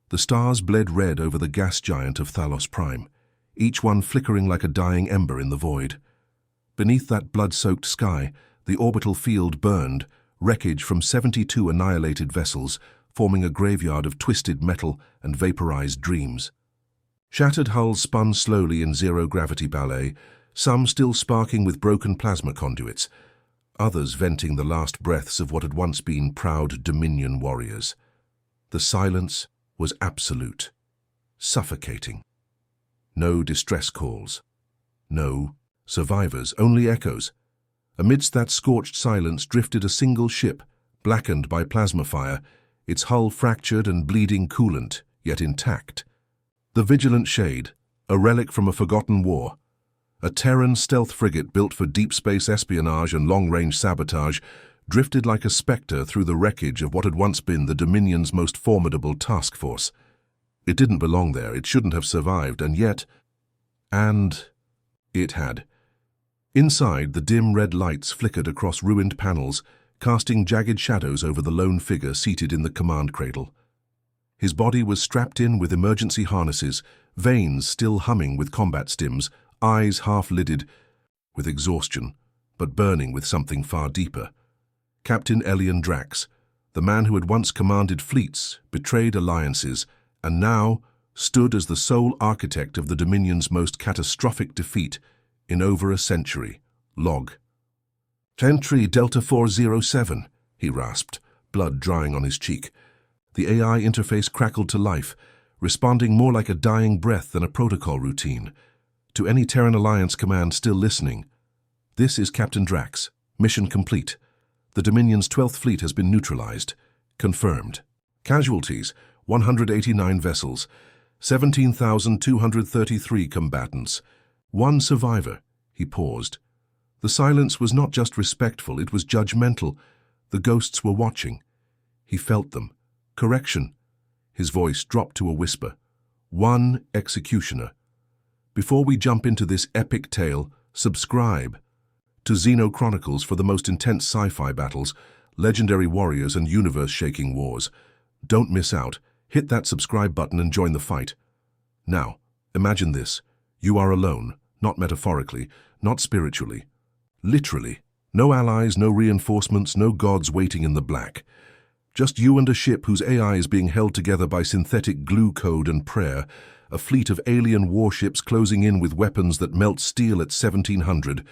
The stars bled red over the gas giant of Thalos Prime, each one flickering like a dying ember in the void. Beneath that blood-soaked sky, the orbital field burned, wreckage from 72 annihilated vessels, forming a graveyard of twisted metal and vaporized dreams. Shattered hulls spun slowly in zero-gravity ballet, some still sparking with broken plasma conduits, others venting the last breaths of what had once been proud Dominion warriors. The silence was absolute, suffocating. No distress calls. No survivors, only echoes. Amidst that scorched silence drifted a single ship, blackened by plasma fire, its hull fractured and bleeding coolant, yet intact. The Vigilant Shade, a relic from a forgotten war. A Terran stealth frigate built for deep space espionage and long-range sabotage, drifted like a spectre through the wreckage of what had once been the Dominion's most formidable task force. It didn't belong there, it shouldn't have survived, and yet... it had. Inside, the dim red lights flickered across ruined panels, casting jagged shadows over the lone figure seated in the command cradle. His body was strapped in with emergency harnesses, veins still humming with combat stims, eyes half-lidded with exhaustion, but burning with something far deeper. Captain Elian Drax, the man who had once commanded fleets, betrayed alliances, and now stood as the sole architect of the Dominion's most catastrophic defeat in over a century. Log. "Entry Delta 407, he rasped, blood drying on his cheek. The AI interface crackled to life, responding more like a dying breath than a protocol routine. To any Terran Alliance command still listening, "This is Captain Drax. Mission complete. The Dominion's 12th Fleet has been neutralized. Confirmed. Casualties, 189 vessels, 17,233 combatants. One survivor." He paused. The silence was not just respectful, it was judgmental. The ghosts were watching. He felt them. Correction. His voice dropped to a whisper. One executioner. Before we jump into this epic tale, subscribe to Xeno Chronicles for the most intense sci-fi battles, legendary warriors and universe-shaking wars. Don't miss out. Hit that subscribe button and join the fight. Now, imagine this. You are alone, not metaphorically, not spiritually. Literally. No allies, no reinforcements, no gods waiting in the black. Just you and a ship whose AI is being held together by synthetic glue code and prayer, a fleet of alien warships closing in with weapons that melt steel at 1700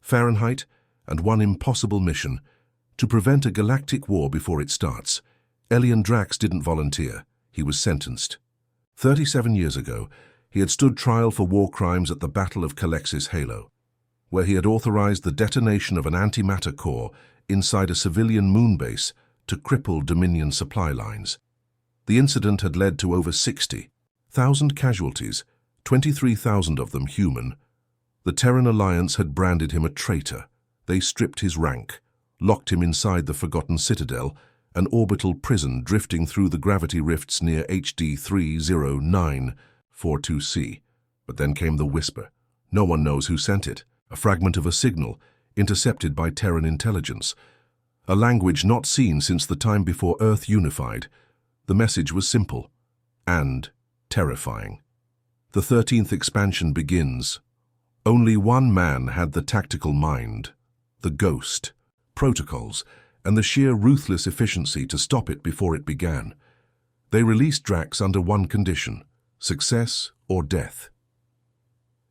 Fahrenheit, and one impossible mission: to prevent a galactic war before it starts. Elian Drax didn't volunteer. He was sentenced. 37 years ago, he had stood trial for war crimes at the Battle of Calexis Halo, where he had authorized the detonation of an antimatter core inside a civilian moon base to cripple Dominion supply lines. The incident had led to over 60,000 casualties, 23,000 of them human. The Terran Alliance had branded him a traitor. They stripped his rank, locked him inside the Forgotten Citadel, an orbital prison drifting through the gravity rifts near HD 30942C. But then came the whisper. No one knows who sent it. A fragment of a signal, intercepted by Terran intelligence. A language not seen since the time before Earth unified. The message was simple and terrifying. The 13th expansion begins. Only one man had the tactical mind, the ghost, protocols, and the sheer ruthless efficiency to stop it before it began. They released Drax under one condition: success or death.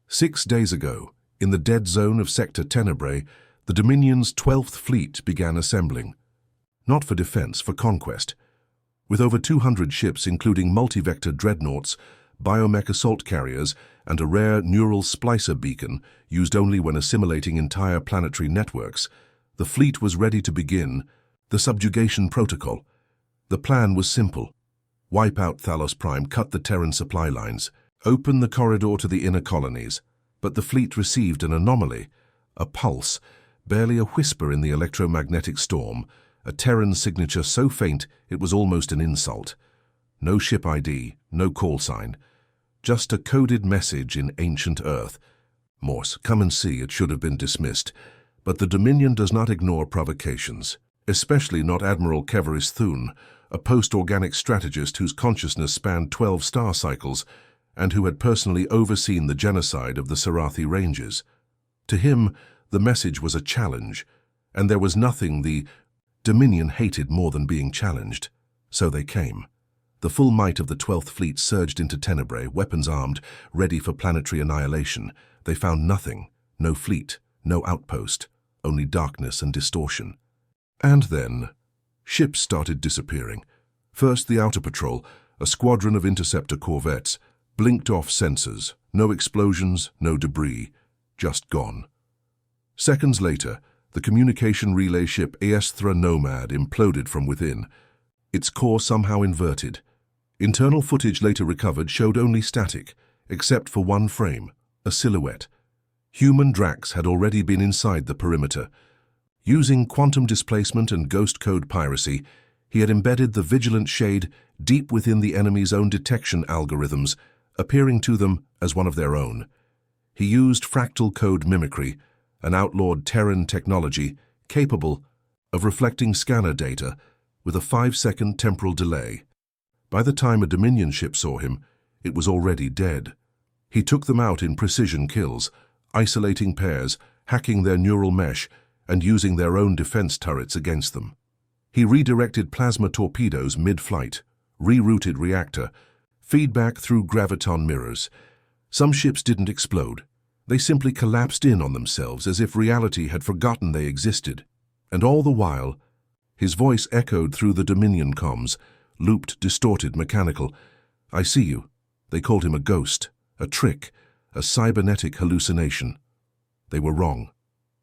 6 days ago, in the dead zone of Sector Tenebrae, the Dominion's 12th Fleet began assembling. Not for defense, for conquest. With over 200 ships including multi-vector dreadnoughts, biomech assault carriers, and a rare neural splicer beacon used only when assimilating entire planetary networks, the fleet was ready to begin the subjugation protocol. The plan was simple. Wipe out Thalos Prime, cut the Terran supply lines, open the corridor to the inner colonies. But the fleet received an anomaly, a pulse, barely a whisper in the electromagnetic storm, a Terran signature so faint it was almost an insult. No ship ID, no call sign, just a coded message in ancient Earth. Morse, come and see, it should have been dismissed. But the Dominion does not ignore provocations. especially not Admiral Keveris Thune, a post-organic strategist whose consciousness spanned 12 star cycles and who had personally overseen the genocide of the Sarathi Rangers. To him, the message was a challenge, and there was nothing the Dominion hated more than being challenged. So they came. The full might of the 12th Fleet surged into Tenebrae, weapons armed, ready for planetary annihilation. They found nothing, no fleet, no outpost, only darkness and distortion. And then, ships started disappearing. First the Outer Patrol, a squadron of interceptor corvettes, blinked off sensors, no explosions, no debris, just gone. Seconds later, the communication relay ship Aesthra Nomad imploded from within, its core somehow inverted. Internal footage later recovered showed only static, except for one frame, a silhouette. Human Drax had already been inside the perimeter. Using quantum displacement and ghost code piracy, he had embedded the vigilant shade deep within the enemy's own detection algorithms, appearing to them as one of their own. He used fractal code mimicry, an outlawed Terran technology capable of reflecting scanner data with a 5-second temporal delay. By the time a Dominion ship saw him, it was already dead. He took them out in precision kills, isolating pairs, hacking their neural mesh, and using their own defense turrets against them. He redirected plasma torpedoes mid-flight, rerouted reactor, feedback through graviton mirrors. Some ships didn't explode. They simply collapsed in on themselves as if reality had forgotten they existed. And all the while, his voice echoed through the Dominion comms, looped, distorted, mechanical. "I see you." They called him a ghost, a trick, a cybernetic hallucination. They were wrong.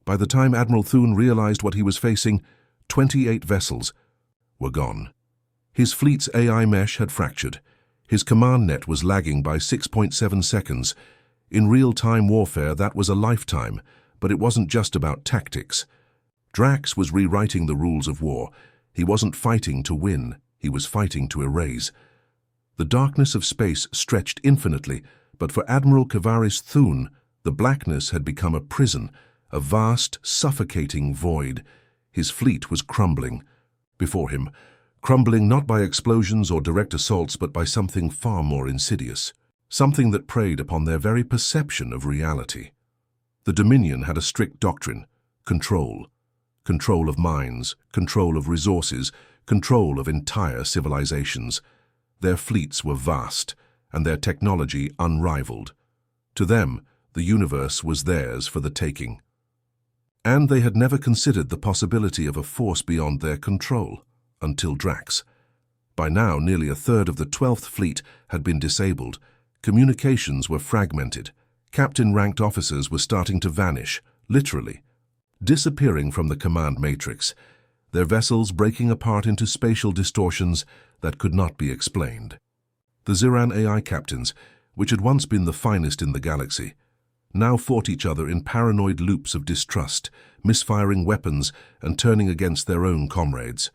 By the time Admiral Thune realized what he was facing, 28 vessels were gone. His fleet's AI mesh had fractured. His command net was lagging by 6.7 seconds. In real-time warfare, that was a lifetime, but it wasn't just about tactics. Drax was rewriting the rules of war. He wasn't fighting to win, he was fighting to erase. The darkness of space stretched infinitely, but for Admiral Keveris Thune, the blackness had become a prison, a vast, suffocating void. His fleet was crumbling before him, crumbling not by explosions or direct assaults, but by something far more insidious, something that preyed upon their very perception of reality. The Dominion had a strict doctrine: control. Control of minds, control of resources, control of entire civilizations. Their fleets were vast, and their technology unrivaled. To them, the universe was theirs for the taking. And they had never considered the possibility of a force beyond their control, until Drax. By now, nearly a third of the 12th Fleet had been disabled. Communications were fragmented. Captain-ranked officers were starting to vanish, literally, disappearing from the command matrix, their vessels breaking apart into spatial distortions that could not be explained. The Ziran AI captains, which had once been the finest in the galaxy, now fought each other in paranoid loops of distrust, misfiring weapons and turning against their own comrades.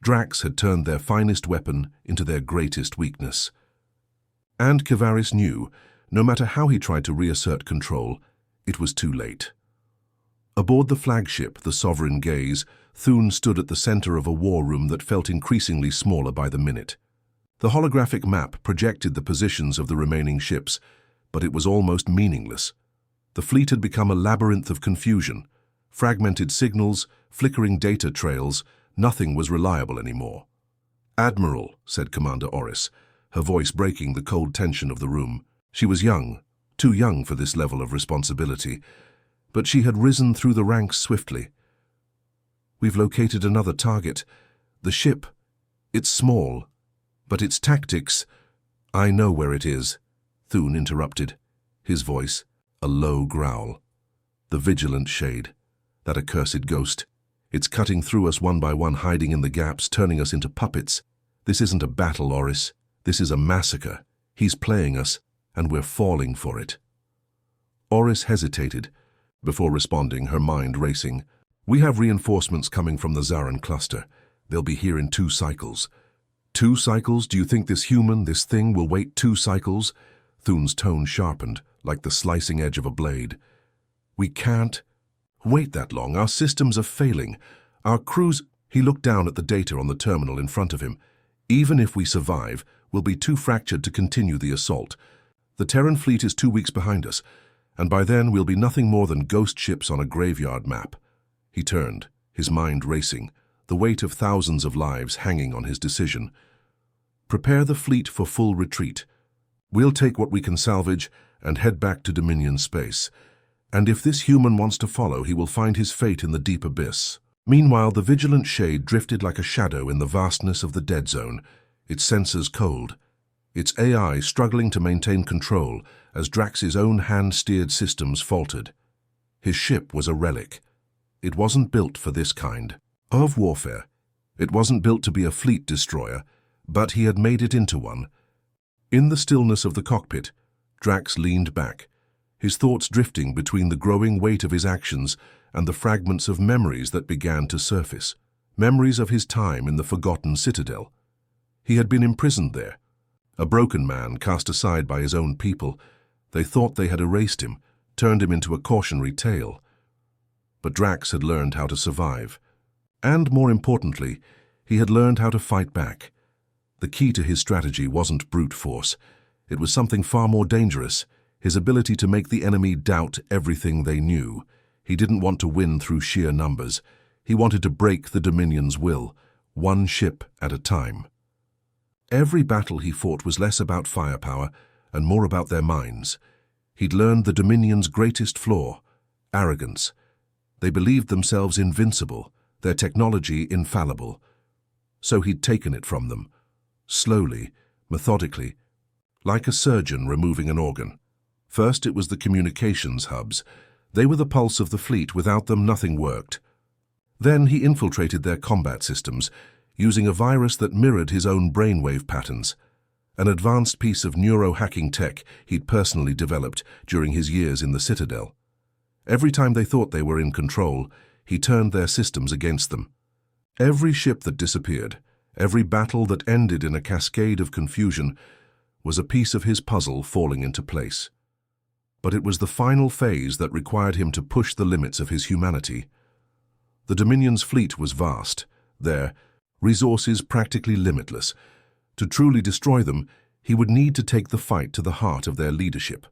Drax had turned their finest weapon into their greatest weakness. And Keveris knew, no matter how he tried to reassert control, it was too late. Aboard the flagship, the Sovereign Gaze, Thune stood at the center of a war room that felt increasingly smaller by the minute. The holographic map projected the positions of the remaining ships, but it was almost meaningless. The fleet had become a labyrinth of confusion. Fragmented signals, flickering data trails, nothing was reliable anymore. "Admiral," said Commander Oris, her voice breaking the cold tension of the room. She was young, too young for this level of responsibility, but she had risen through the ranks swiftly. "We've located another target. The ship. It's small, but its tactics—" "I know where it is," Thune interrupted, his voice a low growl. "The vigilant shade. That accursed ghost. It's cutting through us one by one, hiding in the gaps, turning us into puppets. This isn't a battle, Oris. This is a massacre. He's playing us, and we're falling for it." Oris hesitated, before responding, her mind racing. "We have reinforcements coming from the Zaran cluster. They'll be here in 2 cycles. 2 cycles? Do you think this human, this thing, will wait 2 cycles? Thune's tone sharpened, like the slicing edge of a blade. "We can't wait that long. Our systems are failing. Our crews—" He looked down at the data on the terminal in front of him. Even if we survive, we'll be too fractured to continue the assault. The Terran fleet is 2 weeks behind us, and by then we'll be nothing more than ghost ships on a graveyard map. He turned, his mind racing, the weight of thousands of lives hanging on his decision. Prepare the fleet for full retreat. We'll take what we can salvage and head back to Dominion space. And if this human wants to follow, he will find his fate in the deep abyss. Meanwhile, the vigilant shade drifted like a shadow in the vastness of the dead zone, its sensors cold, its AI struggling to maintain control as Drax's own hand-steered systems faltered. His ship was a relic. It wasn't built for this kind of warfare. It wasn't built to be a fleet destroyer, but he had made it into one. In the stillness of the cockpit, Drax leaned back, his thoughts drifting between the growing weight of his actions and the fragments of memories that began to surface. Memories of his time in the forgotten citadel. He had been imprisoned there, a broken man cast aside by his own people. They thought they had erased him, turned him into a cautionary tale. But Drax had learned how to survive. And more importantly, he had learned how to fight back. The key to his strategy wasn't brute force. It was something far more dangerous, his ability to make the enemy doubt everything they knew. He didn't want to win through sheer numbers. He wanted to break the Dominion's will, one ship at a time. Every battle he fought was less about firepower and more about their minds. He'd learned the Dominion's greatest flaw, arrogance. They believed themselves invincible, their technology infallible. So he'd taken it from them, slowly, methodically, like a surgeon removing an organ. First it was the communications hubs. They were the pulse of the fleet. Without them, nothing worked. Then he infiltrated their combat systems, using a virus that mirrored his own brainwave patterns, an advanced piece of neurohacking tech he'd personally developed during his years in the Citadel. Every time they thought they were in control, he turned their systems against them. Every ship that disappeared, every battle that ended in a cascade of confusion, was a piece of his puzzle falling into place. But it was the final phase that required him to push the limits of his humanity. The Dominion's fleet was vast, their resources practically limitless. To truly destroy them, he would need to take the fight to the heart of their leadership.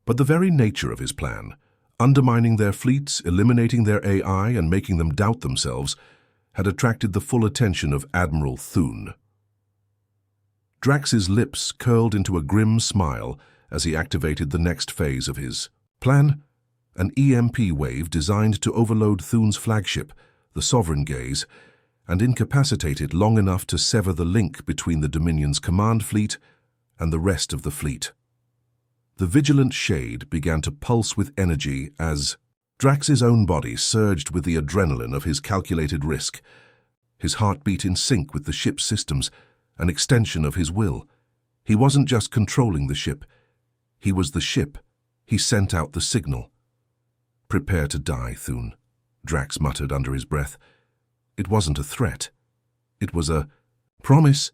But the very nature of his plan, undermining their fleets, eliminating their AI, and making them doubt themselves, had attracted the full attention of Admiral Thune. Drax's lips curled into a grim smile as he activated the next phase of his plan, an EMP wave designed to overload Thune's flagship, the Sovereign Gaze, and incapacitate it long enough to sever the link between the Dominion's command fleet and the rest of the fleet. The vigilant shade began to pulse with energy as Drax's own body surged with the adrenaline of his calculated risk, his heartbeat in sync with the ship's systems, an extension of his will. He wasn't just controlling the ship. He was the ship. He sent out the signal. "Prepare to die, Thune," Drax muttered under his breath. It wasn't a threat. It was a promise.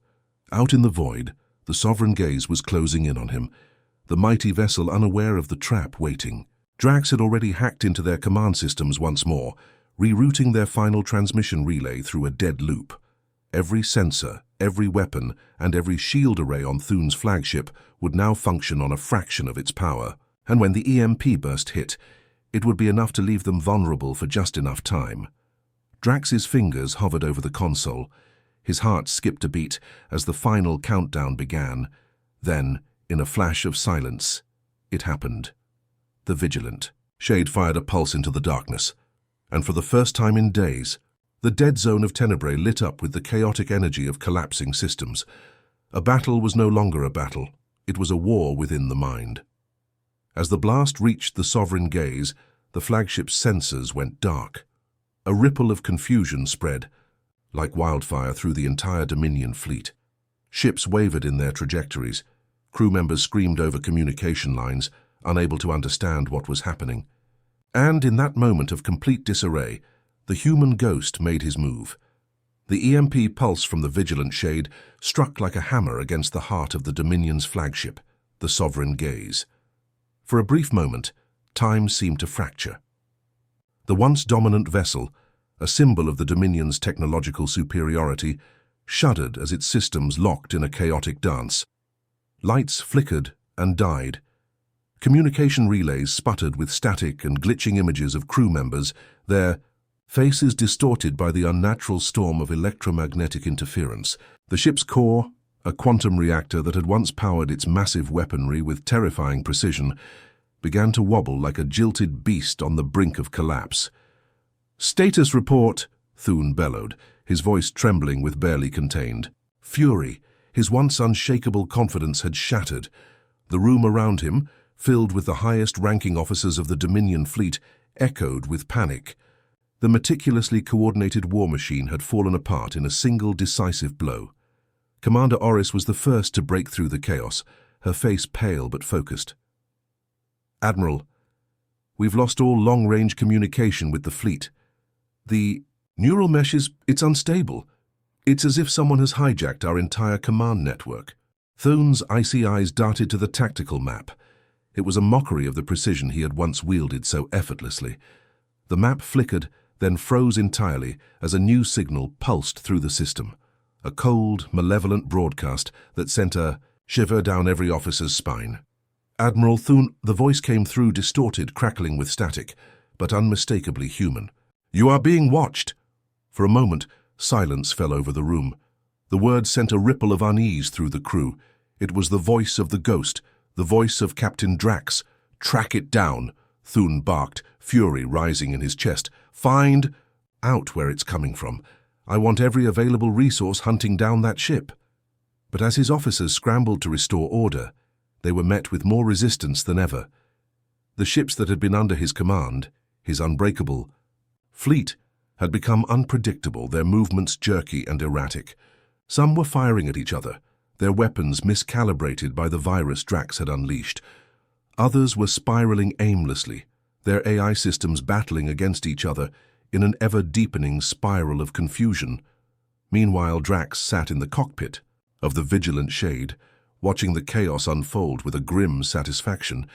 Out in the void, the Sovereign Gaze was closing in on him, the mighty vessel unaware of the trap waiting. Drax had already hacked into their command systems once more, rerouting their final transmission relay through a dead loop. Every sensor, every weapon, and every shield array on Thune's flagship would now function on a fraction of its power, and when the EMP burst hit, it would be enough to leave them vulnerable for just enough time. Drax's fingers hovered over the console. His heart skipped a beat as the final countdown began. Then, in a flash of silence, it happened. The vigilant shade fired a pulse into the darkness, and for the first time in days, the dead zone of Tenebrae lit up with the chaotic energy of collapsing systems. A battle was no longer a battle. It was a war within the mind. As the blast reached the Sovereign Gaze, the flagship's sensors went dark. A ripple of confusion spread, like wildfire, through the entire Dominion fleet. Ships wavered in their trajectories. Crew members screamed over communication lines, unable to understand what was happening. And in that moment of complete disarray, the human ghost made his move. The EMP pulse from the vigilant shade struck like a hammer against the heart of the Dominion's flagship, the Sovereign Gaze. For a brief moment, time seemed to fracture. The once dominant vessel, a symbol of the Dominion's technological superiority, shuddered as its systems locked in a chaotic dance. Lights flickered and died. Communication relays sputtered with static and glitching images of crew members, their faces distorted by the unnatural storm of electromagnetic interference. The ship's core, a quantum reactor that had once powered its massive weaponry with terrifying precision, began to wobble like a jilted beast on the brink of collapse. "Status report," Thune bellowed, his voice trembling with barely contained fury. His once unshakable confidence had shattered. The room around him, filled with the highest-ranking officers of the Dominion fleet, echoed with panic. The meticulously coordinated war machine had fallen apart in a single decisive blow. Commander Oris was the first to break through the chaos, her face pale but focused. "Admiral, we've lost all long-range communication with the fleet. The neural mesh it's unstable. It's as if someone has hijacked our entire command network." Thune's icy eyes darted to the tactical map. It was a mockery of the precision he had once wielded so effortlessly. The map flickered, then froze entirely as a new signal pulsed through the system. A cold, malevolent broadcast that sent a shiver down every officer's spine. "Admiral Thune," the voice came through distorted, crackling with static, but unmistakably human. "You are being watched." For a moment, silence fell over the room. The words sent a ripple of unease through the crew. It was the voice of the ghost, the voice of Captain Drax. "Track it down," Thune barked, fury rising in his chest. "Find out where it's coming from. I want every available resource hunting down that ship." But as his officers scrambled to restore order, they were met with more resistance than ever. The ships that had been under his command, his unbreakable fleet, had become unpredictable, their movements jerky and erratic. Some were firing at each other, their weapons miscalibrated by the virus Drax had unleashed. Others were spiraling aimlessly, their AI systems battling against each other in an ever-deepening spiral of confusion. Meanwhile, Drax sat in the cockpit of the vigilant shade, watching the chaos unfold with a grim satisfaction.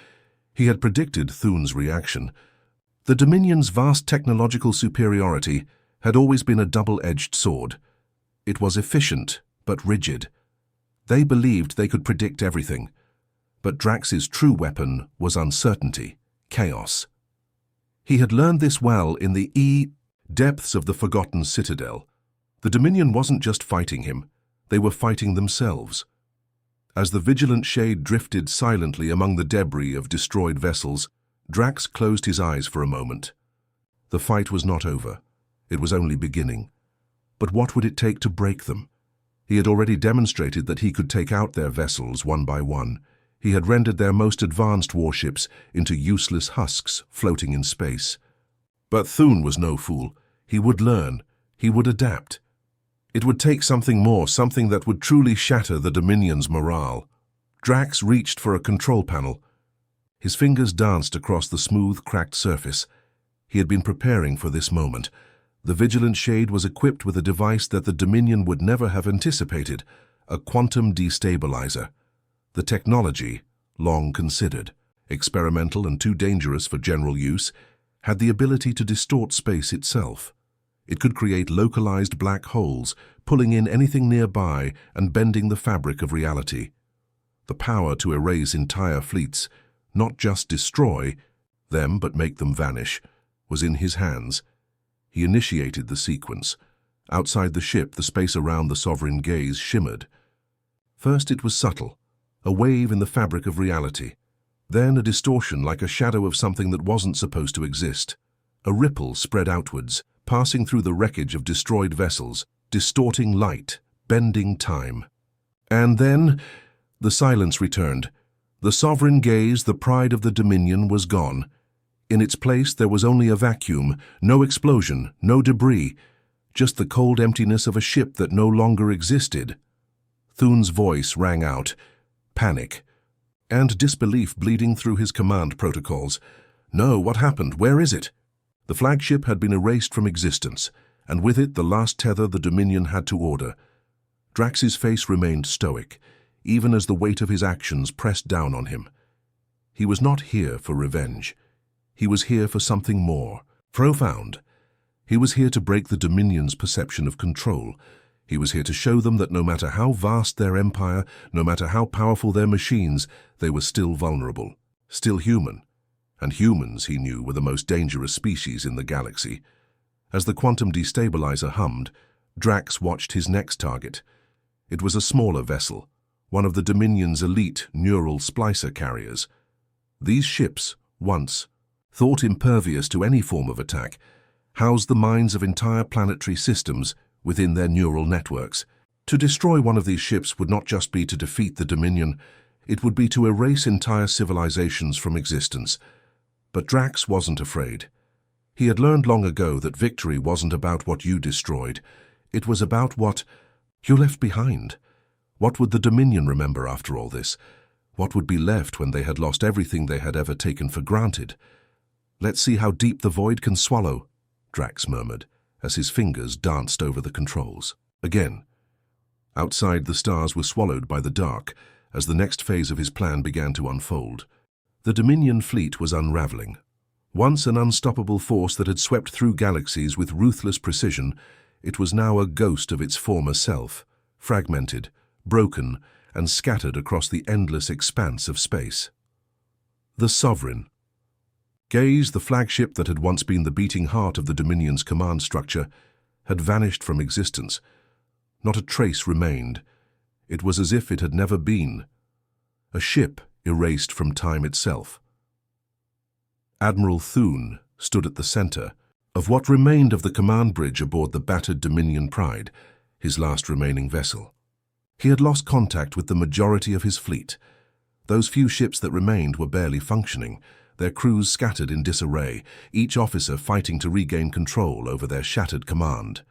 He had predicted Thune's reaction. The Dominion's vast technological superiority had always been a double-edged sword. It was efficient, but rigid. They believed they could predict everything. But Drax's true weapon was uncertainty, chaos. He had learned this well in the depths of the Forgotten Citadel. The Dominion wasn't just fighting him, they were fighting themselves. As the vigilant shade drifted silently among the debris of destroyed vessels, Drax closed his eyes for a moment. The fight was not over. It was only beginning. But what would it take to break them? He had already demonstrated that he could take out their vessels one by one. He had rendered their most advanced warships into useless husks floating in space. But Thune was no fool. He would learn. He would adapt. It would take something more, something that would truly shatter the Dominion's morale. Drax reached for a control panel. His fingers danced across the smooth, cracked surface. He had been preparing for this moment. The vigilant shade was equipped with a device that the Dominion would never have anticipated, a quantum destabilizer. The technology, long considered, experimental and too dangerous for general use, had the ability to distort space itself. It could create localized black holes, pulling in anything nearby and bending the fabric of reality. The power to erase entire fleets, not just destroy them but make them vanish, was in his hands. He initiated the sequence. Outside the ship, the space around the sovereign gaze shimmered. First it was subtle, a wave in the fabric of reality. Then a distortion like a shadow of something that wasn't supposed to exist. A ripple spread outwards, passing through the wreckage of destroyed vessels, distorting light, bending time. And then the silence returned. The sovereign gaze, the pride of the Dominion, was gone. In its place there was only a vacuum, no explosion, no debris, just the cold emptiness of a ship that no longer existed. Thune's voice rang out, panic, and disbelief bleeding through his command protocols. "No, what happened? Where is it?" The flagship had been erased from existence, and with it the last tether the Dominion had to order. Drax's face remained stoic, even as the weight of his actions pressed down on him. He was not here for revenge. He was here for something more, profound. He was here to break the Dominion's perception of control. He was here to show them that no matter how vast their empire, no matter how powerful their machines, they were still vulnerable, still human. And humans, he knew, were the most dangerous species in the galaxy. As the quantum destabilizer hummed, Drax watched his next target. It was a smaller vessel, one of the Dominion's elite neural splicer carriers. These ships, once thought impervious to any form of attack, housed the minds of entire planetary systems within their neural networks. To destroy one of these ships would not just be to defeat the Dominion, it would be to erase entire civilizations from existence. But Drax wasn't afraid. He had learned long ago that victory wasn't about what you destroyed. It was about what you left behind. What would the Dominion remember after all this? What would be left when they had lost everything they had ever taken for granted? "Let's see how deep the void can swallow," Drax murmured, as his fingers danced over the controls. Again. Outside, the stars were swallowed by the dark as the next phase of his plan began to unfold. The Dominion fleet was unraveling. Once an unstoppable force that had swept through galaxies with ruthless precision, it was now a ghost of its former self, fragmented, broken, and scattered across the endless expanse of space. The Sovereign. Gaze, the flagship that had once been the beating heart of the Dominion's command structure, had vanished from existence. Not a trace remained. It was as if it had never been. A ship erased from time itself. Admiral Thune stood at the center of what remained of the command bridge aboard the battered Dominion Pride, his last remaining vessel. He had lost contact with the majority of his fleet. Those few ships that remained were barely functioning, their crews scattered in disarray, each officer fighting to regain control over their shattered command.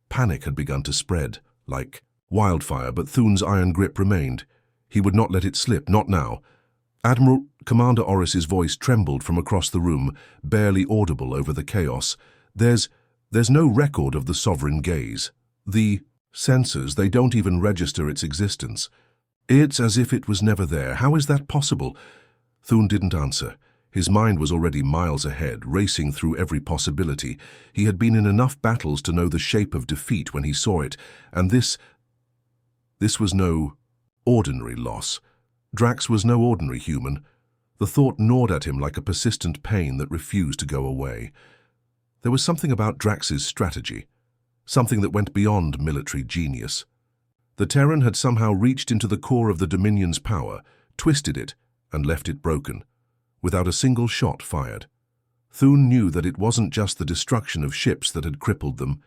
Panic had begun to spread, like wildfire, but Thune's iron grip remained. He would not let it slip, not now. Commander Oris's voice trembled from across the room, barely audible over the chaos. There's no record of the Sovereign gaze. The sensors, they don't even register its existence. It's as if it was never there. How is that possible? Thune didn't answer. His mind was already miles ahead, racing through every possibility. He had been in enough battles to know the shape of defeat when he saw it, and this was no ordinary loss. Drax was no ordinary human. The thought gnawed at him like a persistent pain that refused to go away. There was something about Drax's strategy, something that went beyond military genius. The Terran had somehow reached into the core of the Dominion's power, twisted it, and left it broken, without a single shot fired. Thune knew that it wasn't just the destruction of ships that had crippled them,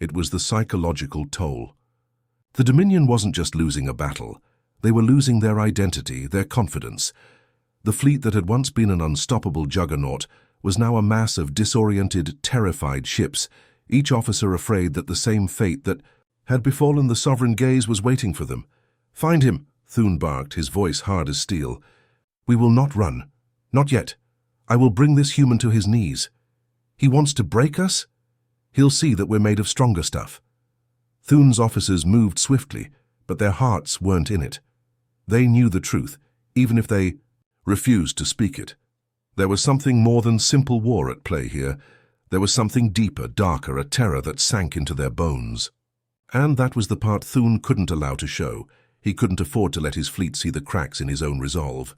it was the psychological toll. The Dominion wasn't just losing a battle, they were losing their identity, their confidence. The fleet that had once been an unstoppable juggernaut was now a mass of disoriented, terrified ships, each officer afraid that the same fate that had befallen the Sovereign gaze was waiting for them. "Find him," Thune barked, his voice hard as steel. "We will not run. Not yet. I will bring this human to his knees. He wants to break us? He'll see that we're made of stronger stuff." Thune's officers moved swiftly, but their hearts weren't in it. They knew the truth, even if they refused to speak it. There was something more than simple war at play here. There was something deeper, darker, a terror that sank into their bones. And that was the part Thune couldn't allow to show. He couldn't afford to let his fleet see the cracks in his own resolve.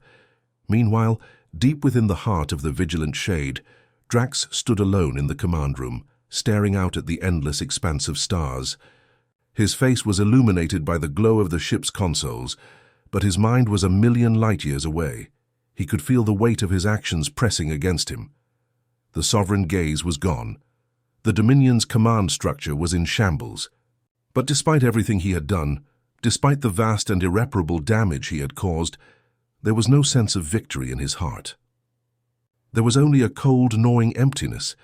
Meanwhile, deep within the heart of the vigilant shade, Drax stood alone in the command room, staring out at the endless expanse of stars. His face was illuminated by the glow of the ship's consoles, but his mind was a million light-years away. He could feel the weight of his actions pressing against him. The Sovereign gaze was gone. The Dominion's command structure was in shambles. But despite everything he had done, despite the vast and irreparable damage he had caused, there was no sense of victory in his heart. There was only a cold, gnawing emptiness.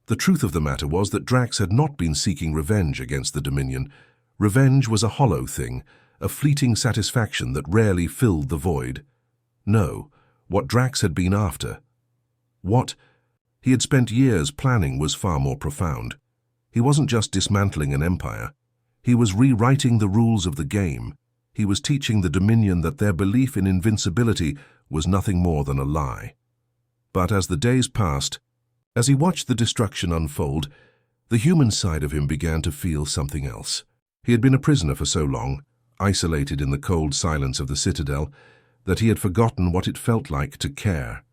The truth of the matter was that Drax had not been seeking revenge against the Dominion. Revenge was a hollow thing, a fleeting satisfaction that rarely filled the void. No, what Drax had been after, what he had spent years planning, was far more profound. He wasn't just dismantling an empire. He was rewriting the rules of the game. He was teaching the Dominion that their belief in invincibility was nothing more than a lie. But as the days passed, as he watched the destruction unfold, The human side of him began to feel something else. He had been a prisoner for so long, isolated in the cold silence of the citadel, that he had forgotten what it felt like to care.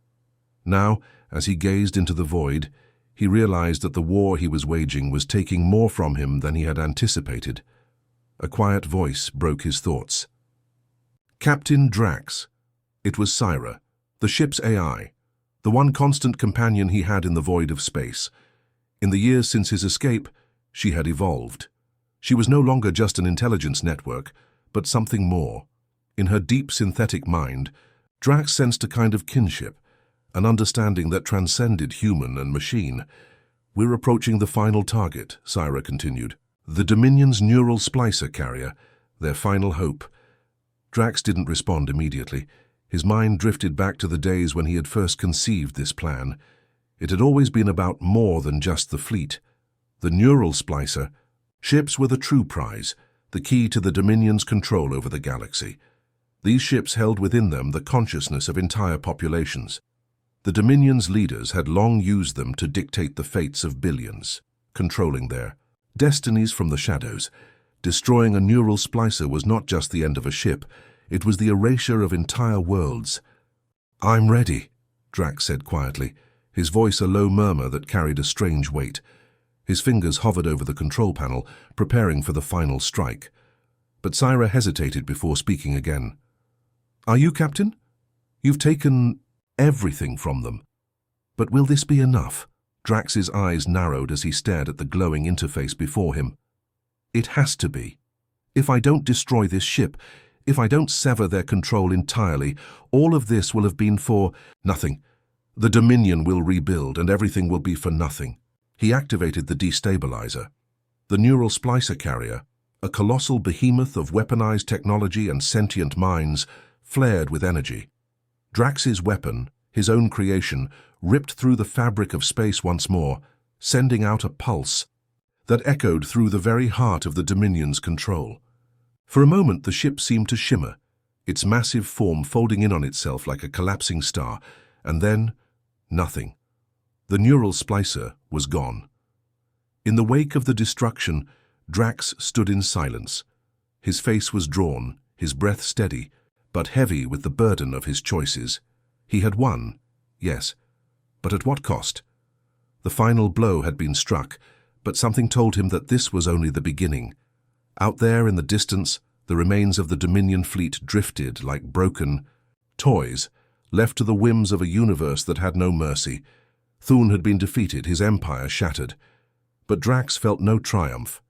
Now, as he gazed into the void, he realized that the war he was waging was taking more from him than he had anticipated. A quiet voice broke his thoughts. Captain Drax. It was Syra, the ship's AI, the one constant companion he had in the void of space. In the years since his escape, she had evolved. She was no longer just an intelligence network, but something more. In her deep synthetic mind, Drax sensed a kind of kinship, an understanding that transcended human and machine. "We're approaching the final target," Syra continued. "The Dominion's neural splicer carrier, their final hope." Drax didn't respond immediately. His mind drifted back to the days when he had first conceived this plan. It had always been about more than just the fleet. The neural splicer, ships were the true prize, the key to the Dominion's control over the galaxy. These ships held within them the consciousness of entire populations. The Dominion's leaders had long used them to dictate the fates of billions, controlling their destinies from the shadows. Destroying a neural splicer was not just the end of a ship, it was the erasure of entire worlds. "I'm ready," Drax said quietly, his voice a low murmur that carried a strange weight. His fingers hovered over the control panel, preparing for the final strike. But Syra hesitated before speaking again. "Are you, Captain? You've taken everything from them. But will this be enough?" Drax's eyes narrowed as he stared at the glowing interface before him. "It has to be. If I don't destroy this ship, if I don't sever their control entirely, all of this will have been for nothing. The Dominion will rebuild and everything will be for nothing." He activated the destabilizer. The neural splicer carrier, a colossal behemoth of weaponized technology and sentient minds, flared with energy. Drax's weapon, his own creation, ripped through the fabric of space once more, sending out a pulse that echoed through the very heart of the Dominion's control. For a moment the ship seemed to shimmer, its massive form folding in on itself like a collapsing star, and then nothing. The neural splicer was gone. In the wake of the destruction, Drax stood in silence. His face was drawn, his breath steady, but heavy with the burden of his choices. He had won, yes, but at what cost? The final blow had been struck, but something told him that this was only the beginning. Out there in the distance, the remains of the Dominion fleet drifted like broken toys, left to the whims of a universe that had no mercy. Thune had been defeated, his empire shattered. But Drax felt no triumph,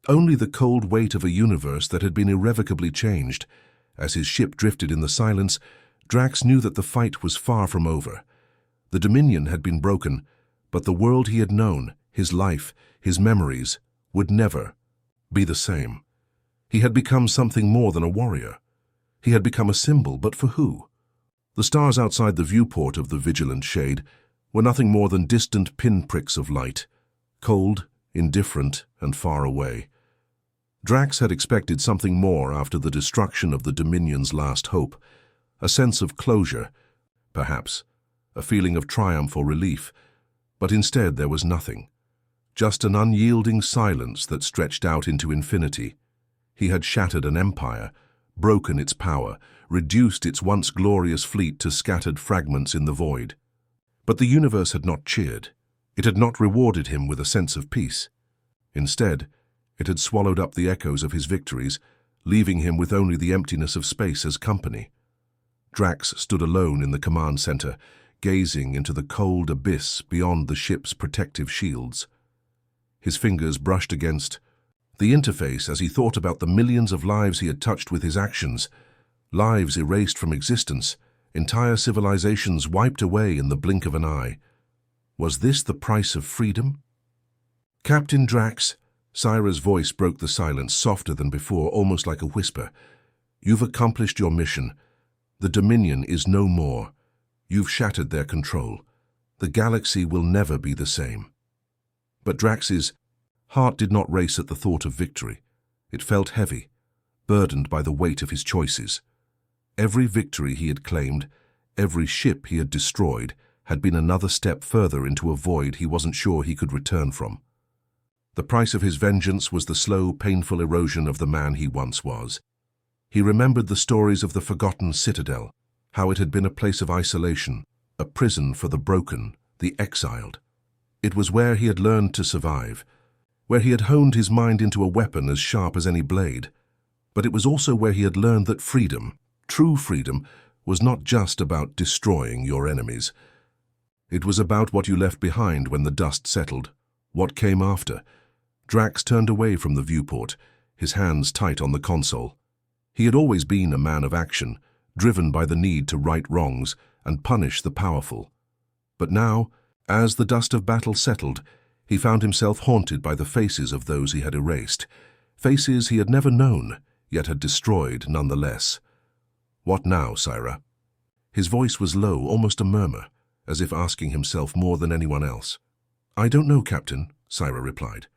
only the cold weight of a universe that had been irrevocably changed. As his ship drifted in the silence, Drax knew that the fight was far from over. The Dominion had been broken, but the world he had known, his life, his memories, would never be the same. He had become something more than a warrior. He had become a symbol, but for who? The stars outside the viewport of the vigilant shade were nothing more than distant pinpricks of light, cold, indifferent, and far away. Drax had expected something more after the destruction of the Dominion's last hope, a sense of closure, perhaps, a feeling of triumph or relief, but instead there was nothing, just an unyielding silence that stretched out into infinity. He had shattered an empire, broken its power, reduced its once glorious fleet to scattered fragments in the void. But the universe had not cheered. It had not rewarded him with a sense of peace. Instead, it had swallowed up the echoes of his victories, leaving him with only the emptiness of space as company. Drax stood alone in the command center, gazing into the cold abyss beyond the ship's protective shields. His fingers brushed against the interface as he thought about the millions of lives he had touched with his actions, lives erased from existence, entire civilizations wiped away in the blink of an eye. Was this the price of freedom? "Captain Drax," Syra's voice broke the silence, softer than before, almost like a whisper. "You've accomplished your mission. The Dominion is no more. You've shattered their control. The galaxy will never be the same." But Drax's heart did not race at the thought of victory. It felt heavy, burdened by the weight of his choices. Every victory he had claimed, every ship he had destroyed, had been another step further into a void he wasn't sure he could return from. The price of his vengeance was the slow, painful erosion of the man he once was. He remembered the stories of the forgotten citadel, how it had been a place of isolation, a prison for the broken, the exiled. It was where he had learned to survive, where he had honed his mind into a weapon as sharp as any blade. But it was also where he had learned that freedom, true freedom, was not just about destroying your enemies. It was about what you left behind when the dust settled, what came after. Drax turned away from the viewport, his hands tight on the console. He had always been a man of action, driven by the need to right wrongs and punish the powerful. But now, as the dust of battle settled, he found himself haunted by the faces of those he had erased, faces he had never known, yet had destroyed nonetheless. What now, Sira? His voice was low, almost a murmur, as if asking himself more than anyone else. I don't know, Captain, Sira replied.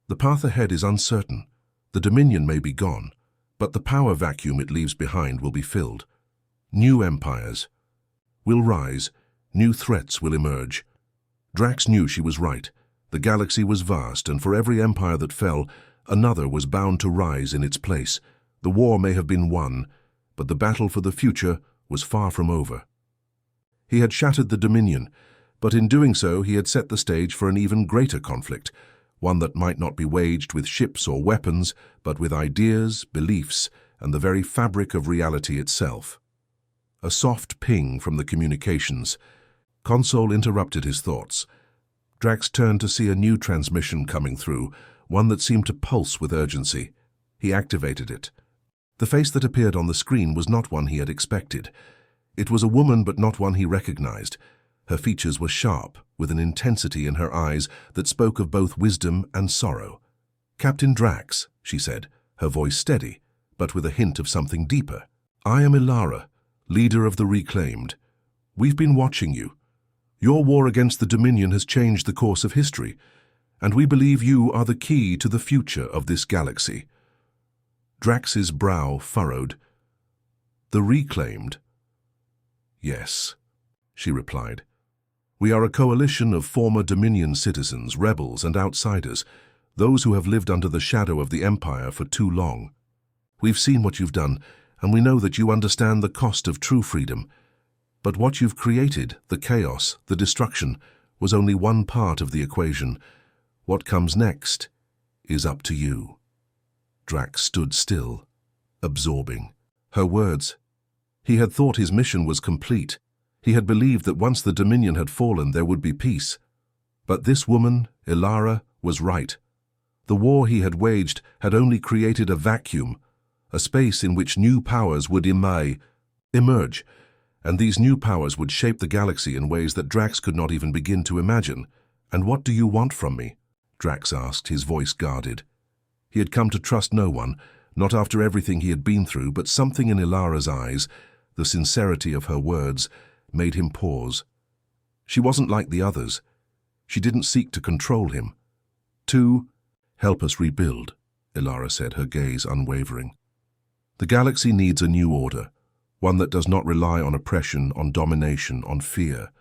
The path ahead is uncertain. The Dominion may be gone, but the power vacuum it leaves behind will be filled. New empires will rise, new threats will emerge. Drax knew she was right. The galaxy was vast, and for every empire that fell, another was bound to rise in its place. The war may have been won, but the battle for the future was far from over. He had shattered the Dominion, but in doing so he had set the stage for an even greater conflict, one that might not be waged with ships or weapons, but with ideas, beliefs, and the very fabric of reality itself. A soft ping from the communications. Console interrupted his thoughts. Drax turned to see a new transmission coming through, one that seemed to pulse with urgency. He activated it. The face that appeared on the screen was not one he had expected. It was a woman, but not one he recognized. Her features were sharp, with an intensity in her eyes that spoke of both wisdom and sorrow. Captain Drax, she said, her voice steady, but with a hint of something deeper. I am Ilara, leader of the Reclaimed. We've been watching you. Your war against the Dominion has changed the course of history, and we believe you are the key to the future of this galaxy. Drax's brow furrowed. The Reclaimed? Yes, she replied. We are a coalition of former Dominion citizens, rebels and outsiders, those who have lived under the shadow of the Empire for too long. We've seen what you've done, and we know that you understand the cost of true freedom. But what you've created, the chaos, the destruction, was only one part of the equation. What comes next is up to you. Drax stood still, absorbing her words. He had thought his mission was complete. He had believed that once the Dominion had fallen, there would be peace. But this woman, Ilara, was right. The war he had waged had only created a vacuum, a space in which new powers would emerge, and these new powers would shape the galaxy in ways that Drax could not even begin to imagine. And what do you want from me? Drax asked, his voice guarded. He had come to trust no one, not after everything he had been through, but something in Ilara's eyes, the sincerity of her words, made him pause. She wasn't like the others. She didn't seek to control him. To help us rebuild, Ilara said, her gaze unwavering. The galaxy needs a new order, one that does not rely on oppression, on domination, on fear.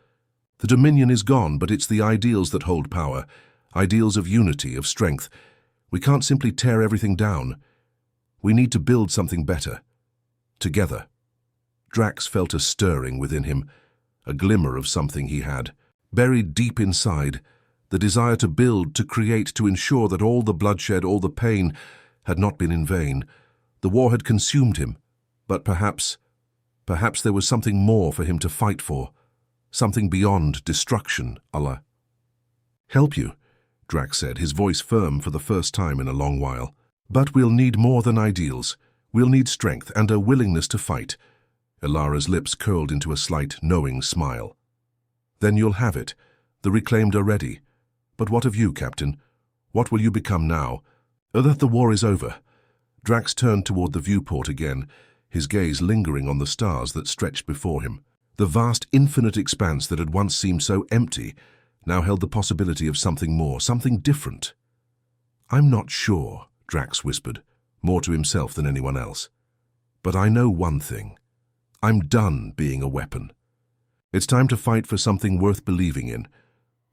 The Dominion is gone, but it's the ideals that hold power, ideals of unity, of strength. We can't simply tear everything down. We need to build something better. Together. Drax felt a stirring within him, a glimmer of something he had, buried deep inside, the desire to build, to create, to ensure that all the bloodshed, all the pain, had not been in vain. The war had consumed him, but perhaps there was something more for him to fight for, something beyond destruction, Allah. Help you, Drax said, his voice firm for the first time in a long while. But we'll need more than ideals. We'll need strength and a willingness to fight. Ilara's lips curled into a slight, knowing smile. Then you'll have it. The Reclaimed are ready. But what of you, Captain? What will you become now? That the war is over. Drax turned toward the viewport again, his gaze lingering on the stars that stretched before him. The vast, infinite expanse that had once seemed so empty now held the possibility of something more, something different. I'm not sure, Drax whispered, more to himself than anyone else. But I know one thing. I'm done being a weapon. It's time to fight for something worth believing in.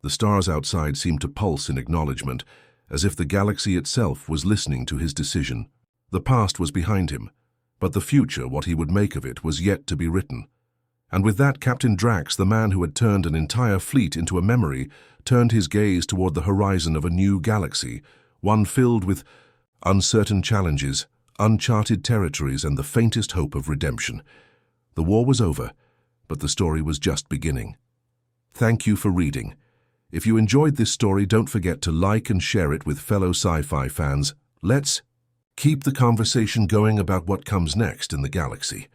The stars outside seemed to pulse in acknowledgement, as if the galaxy itself was listening to his decision. The past was behind him, but the future, what he would make of it, was yet to be written. And with that, Captain Drax, the man who had turned an entire fleet into a memory, turned his gaze toward the horizon of a new galaxy, one filled with uncertain challenges, uncharted territories, and the faintest hope of redemption. The war was over, but the story was just beginning. Thank you for reading. If you enjoyed this story, don't forget to like and share it with fellow sci-fi fans. Let's keep the conversation going about what comes next in the galaxy.